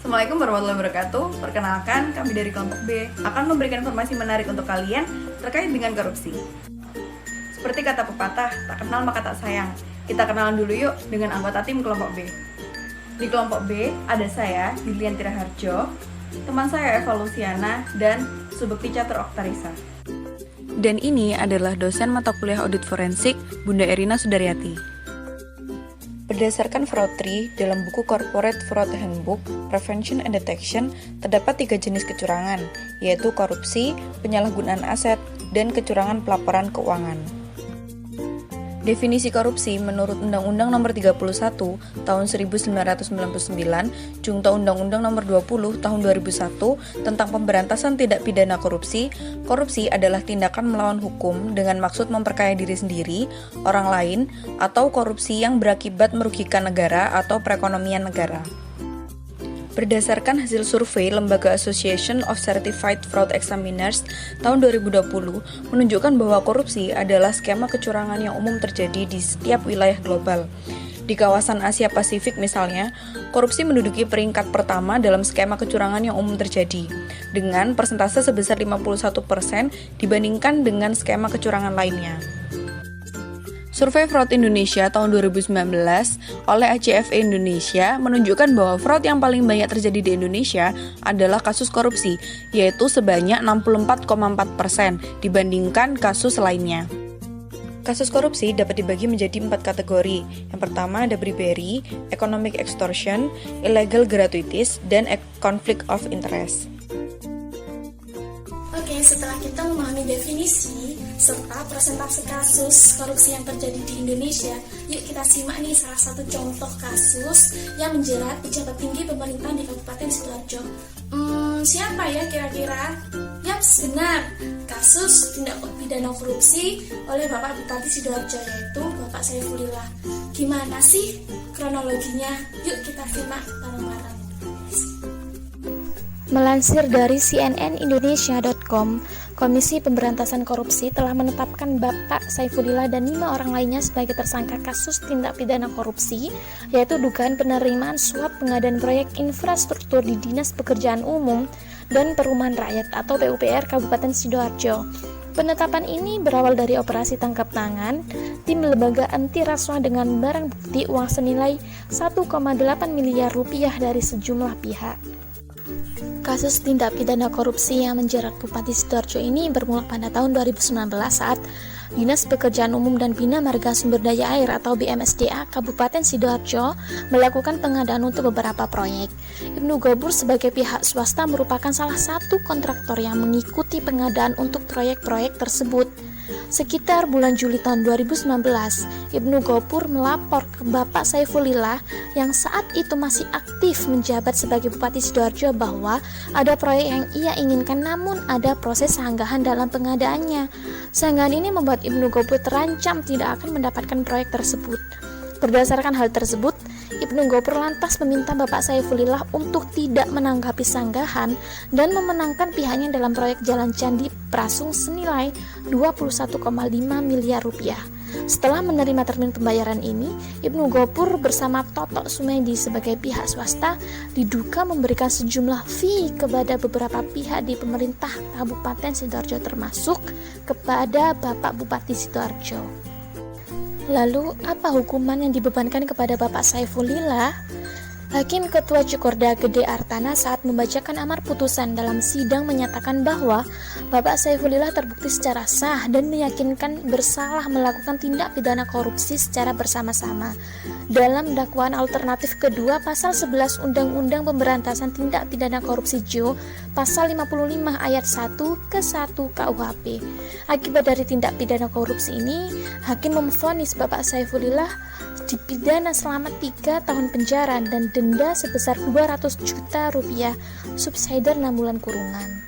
Assalamualaikum warahmatullahi wabarakatuh. Perkenalkan, kami dari kelompok B akan memberikan informasi menarik untuk kalian terkait dengan korupsi. Seperti kata pepatah, tak kenal maka tak sayang. Kita kenalan dulu yuk dengan anggota tim kelompok B. Di kelompok B ada saya, Dilian Tiraharjo, teman saya Eva Luciana, dan Subekti Catur Oktarisa. Dan ini adalah dosen mata kuliah audit forensik, Bunda Erina Sudaryati. Berdasarkan Fraud Tree, dalam buku Corporate Fraud Handbook, Prevention and Detection, terdapat 3 jenis kecurangan, yaitu korupsi, penyalahgunaan aset, dan kecurangan pelaporan keuangan. Definisi korupsi menurut Undang-Undang Nomor 31 Tahun 1999, Junto Undang-Undang Nomor 20 Tahun 2001 tentang Pemberantasan Tindak Pidana Korupsi, korupsi adalah tindakan melawan hukum dengan maksud memperkaya diri sendiri, orang lain, atau korupsi yang berakibat merugikan negara atau perekonomian negara. Berdasarkan hasil survei Lembaga Association of Certified Fraud Examiners tahun 2020 menunjukkan bahwa korupsi adalah skema kecurangan yang umum terjadi di setiap wilayah global. Di kawasan Asia Pasifik misalnya, korupsi menduduki peringkat pertama dalam skema kecurangan yang umum terjadi, dengan persentase sebesar 51% dibandingkan dengan skema kecurangan lainnya. Survei Fraud Indonesia tahun 2019 oleh ACFE Indonesia menunjukkan bahwa fraud yang paling banyak terjadi di Indonesia adalah kasus korupsi, yaitu sebanyak 64,4% dibandingkan kasus lainnya. Kasus korupsi dapat dibagi menjadi 4 kategori. Yang pertama ada bribery, economic extortion, illegal gratuities, dan conflict of interest. Oke, setelah kita memahami definisi serta persentase kasus korupsi yang terjadi di Indonesia, yuk kita simak nih salah satu contoh kasus yang menjerat pejabat tinggi pemerintah di Kabupaten Sidoarjo. Siapa ya kira-kira? Yaps, benar, kasus tindak pidana korupsi oleh Bapak Bupati Sidoarjo, yaitu Bapak Saifulillah. Gimana sih kronologinya? Yuk kita simak bareng-bareng. Melansir dari cnnindonesia.com, Komisi Pemberantasan Korupsi telah menetapkan Bapak Saifulillah dan 5 orang lainnya sebagai tersangka kasus tindak pidana korupsi, yaitu dugaan penerimaan suap pengadaan proyek infrastruktur di Dinas Pekerjaan Umum dan Perumahan Rakyat atau PUPR Kabupaten Sidoarjo. Penetapan ini berawal dari operasi tangkap tangan tim lembaga anti rasuah dengan barang bukti uang senilai 1,8 miliar rupiah dari sejumlah pihak. Kasus tindak pidana korupsi yang menjerat Bupati Sidoarjo ini bermula pada tahun 2019 saat Dinas Pekerjaan Umum dan Bina Marga Sumber Daya Air atau BMSDA Kabupaten Sidoarjo melakukan pengadaan untuk beberapa proyek. Ibnu Gopur sebagai pihak swasta merupakan salah satu kontraktor yang mengikuti pengadaan untuk proyek-proyek tersebut. Sekitar bulan Juli tahun 2019, Ibnu Gopur melapor ke Bapak Saifulillah yang saat itu masih aktif menjabat sebagai Bupati Sidoarjo bahwa ada proyek yang ia inginkan namun ada proses sanggahan dalam pengadaannya. Sanggahan ini membuat Ibnu Gopur terancam tidak akan mendapatkan proyek tersebut. Berdasarkan hal tersebut, Ibnu Gopur lantas meminta Bapak Saifulillah untuk tidak menanggapi sanggahan dan memenangkan pihaknya dalam proyek Jalan Candi Prasung senilai 21,5 miliar rupiah. Setelah menerima termin pembayaran ini, Ibnu Gopur bersama Totok Sumedi sebagai pihak swasta diduga memberikan sejumlah fee kepada beberapa pihak di pemerintah Kabupaten Sidoarjo termasuk kepada Bapak Bupati Sidoarjo. Lalu, apa hukuman yang dibebankan kepada Bapak Saifulillah? Hakim Ketua Cukurda Gede Artana saat membacakan amar putusan dalam sidang menyatakan bahwa Bapak Saifulillah terbukti secara sah dan meyakinkan bersalah melakukan tindak pidana korupsi secara bersama-sama. Dalam dakwaan alternatif kedua pasal 11 Undang-Undang Pemberantasan Tindak Pidana Korupsi JO pasal 55 ayat 1 ke 1 KUHP. Akibat dari tindak pidana korupsi ini, hakim memvonis Bapak Saifulillah dipidana selama 3 tahun penjara dan denda sebesar 200 juta rupiah, subsidiar 6 bulan kurungan.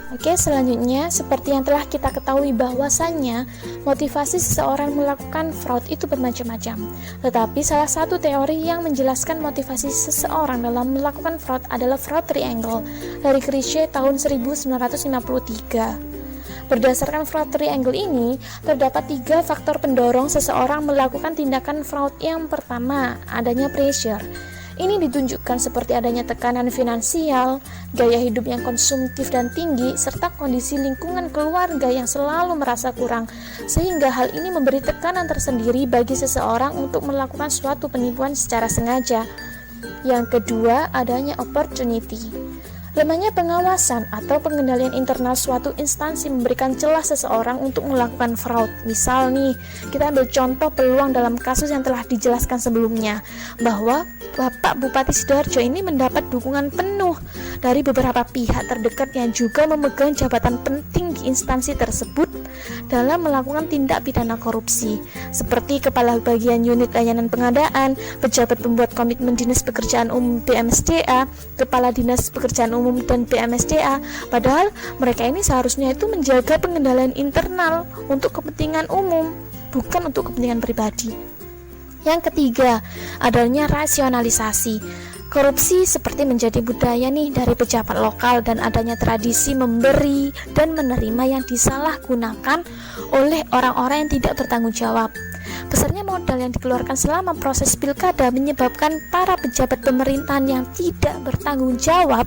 Oke, selanjutnya seperti yang telah kita ketahui bahwasannya motivasi seseorang melakukan fraud itu bermacam-macam. Tetapi salah satu teori yang menjelaskan motivasi seseorang dalam melakukan fraud adalah fraud triangle dari Krische tahun 1953. Berdasarkan fraud triangle ini, terdapat 3 faktor pendorong seseorang melakukan tindakan fraud. Yang pertama, adanya pressure. Ini ditunjukkan seperti adanya tekanan finansial, gaya hidup yang konsumtif dan tinggi, serta kondisi lingkungan keluarga yang selalu merasa kurang, sehingga hal ini memberi tekanan tersendiri bagi seseorang untuk melakukan suatu penipuan secara sengaja. Yang kedua, adanya opportunity. Lemahnya pengawasan atau pengendalian internal suatu instansi memberikan celah seseorang untuk melakukan fraud. Misal nih, kita ambil contoh peluang dalam kasus yang telah dijelaskan sebelumnya, bahwa Bapak Bupati Sidoarjo ini mendapat dukungan penuh dari beberapa pihak terdekat yang juga memegang jabatan penting di instansi tersebut dalam melakukan tindak pidana korupsi, seperti Kepala Bagian Unit Layanan Pengadaan, pejabat pembuat komitmen Dinas Pekerjaan Umum BMSDA, Kepala Dinas Pekerjaan Umum dan BMSDA. Padahal mereka ini seharusnya itu menjaga pengendalian internal untuk kepentingan umum, bukan untuk kepentingan pribadi. Yang ketiga, adanya rasionalisasi. Korupsi seperti menjadi budaya nih dari pejabat lokal, dan adanya tradisi memberi dan menerima yang disalahgunakan oleh orang-orang yang tidak bertanggung jawab. Besarnya modal yang dikeluarkan selama proses pilkada menyebabkan para pejabat pemerintahan yang tidak bertanggung jawab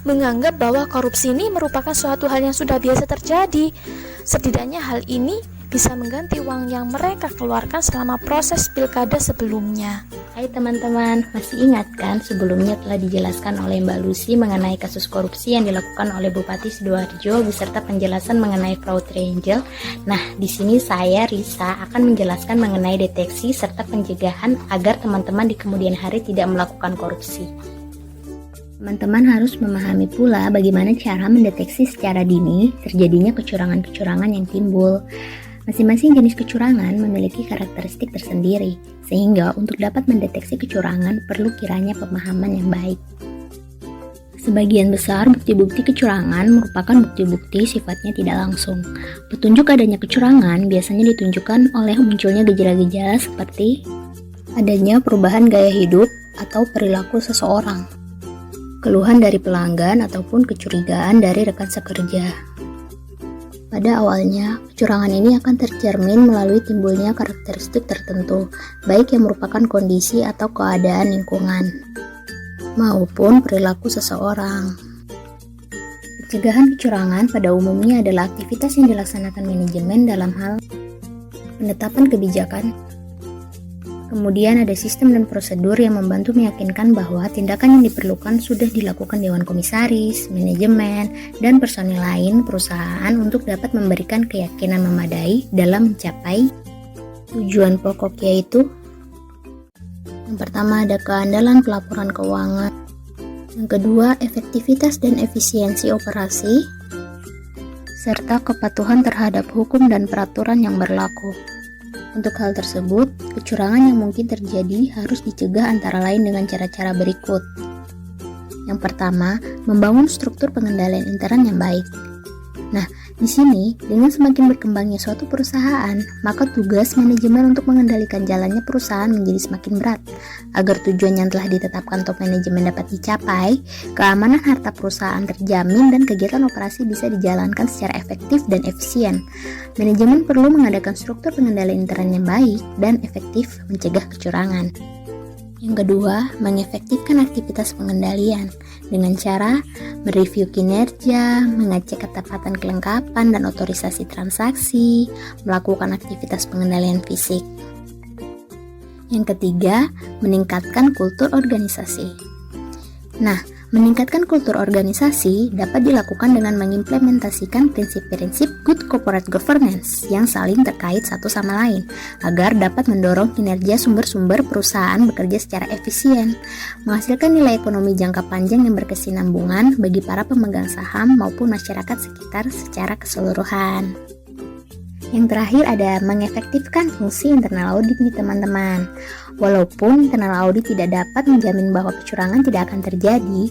menganggap bahwa korupsi ini merupakan suatu hal yang sudah biasa terjadi. Setidaknya hal ini bisa mengganti uang yang mereka keluarkan selama proses pilkada sebelumnya. Hai teman-teman, masih ingat kan sebelumnya telah dijelaskan oleh Mbak Lucy mengenai kasus korupsi yang dilakukan oleh Bupati Sidoarjo beserta penjelasan mengenai fraud triangle. Nah, di sini saya Risa akan menjelaskan mengenai deteksi serta pencegahan agar teman-teman di kemudian hari tidak melakukan korupsi. Teman-teman harus memahami pula bagaimana cara mendeteksi secara dini terjadinya kecurangan-kecurangan yang timbul. Masing-masing jenis kecurangan memiliki karakteristik tersendiri, sehingga untuk dapat mendeteksi kecurangan perlu kiranya pemahaman yang baik. Sebagian besar bukti-bukti kecurangan merupakan bukti-bukti sifatnya tidak langsung. Petunjuk adanya kecurangan biasanya ditunjukkan oleh munculnya gejala-gejala seperti adanya perubahan gaya hidup atau perilaku seseorang, keluhan dari pelanggan ataupun kecurigaan dari rekan sekerja. Pada awalnya, kecurangan ini akan tercermin melalui timbulnya karakteristik tertentu, baik yang merupakan kondisi atau keadaan lingkungan, maupun perilaku seseorang. Pencegahan kecurangan pada umumnya adalah aktivitas yang dilaksanakan manajemen dalam hal penetapan kebijakan. Kemudian ada sistem dan prosedur yang membantu meyakinkan bahwa tindakan yang diperlukan sudah dilakukan Dewan Komisaris, manajemen, dan personil lain perusahaan untuk dapat memberikan keyakinan memadai dalam mencapai tujuan pokok, yaitu yang pertama ada keandalan pelaporan keuangan, yang kedua efektivitas dan efisiensi operasi, serta kepatuhan terhadap hukum dan peraturan yang berlaku. Untuk hal tersebut, kecurangan yang mungkin terjadi harus dicegah antara lain dengan cara-cara berikut. Yang pertama, membangun struktur pengendalian intern yang baik. Nah, di sini, dengan semakin berkembangnya suatu perusahaan, maka tugas manajemen untuk mengendalikan jalannya perusahaan menjadi semakin berat. Agar tujuan yang telah ditetapkan top manajemen dapat dicapai, keamanan harta perusahaan terjamin dan kegiatan operasi bisa dijalankan secara efektif dan efisien. Manajemen perlu mengadakan struktur pengendalian intern yang baik dan efektif mencegah kecurangan. Yang kedua, mengefektifkan aktivitas pengendalian dengan cara mereview kinerja, mengecek ketepatan kelengkapan dan otorisasi transaksi, melakukan aktivitas pengendalian fisik. Yang ketiga, meningkatkan kultur organisasi. Nah, meningkatkan kultur organisasi dapat dilakukan dengan mengimplementasikan prinsip-prinsip good corporate governance yang saling terkait satu sama lain, agar dapat mendorong kinerja sumber-sumber perusahaan bekerja secara efisien, menghasilkan nilai ekonomi jangka panjang yang berkesinambungan bagi para pemegang saham maupun masyarakat sekitar secara keseluruhan. Yang terakhir ada mengefektifkan fungsi internal audit nih teman-teman. Walaupun internal audit tidak dapat menjamin bahwa kecurangan tidak akan terjadi,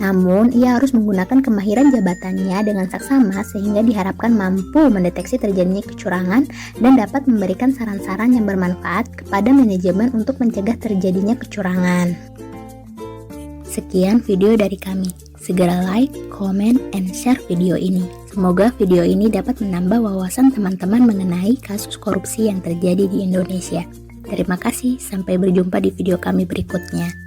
namun ia harus menggunakan kemahiran jabatannya dengan saksama sehingga diharapkan mampu mendeteksi terjadinya kecurangan dan dapat memberikan saran-saran yang bermanfaat kepada manajemen untuk mencegah terjadinya kecurangan. Sekian video dari kami. Segera like, comment, and share video ini. Semoga video ini dapat menambah wawasan teman-teman mengenai kasus korupsi yang terjadi di Indonesia. Terima kasih, sampai berjumpa di video kami berikutnya.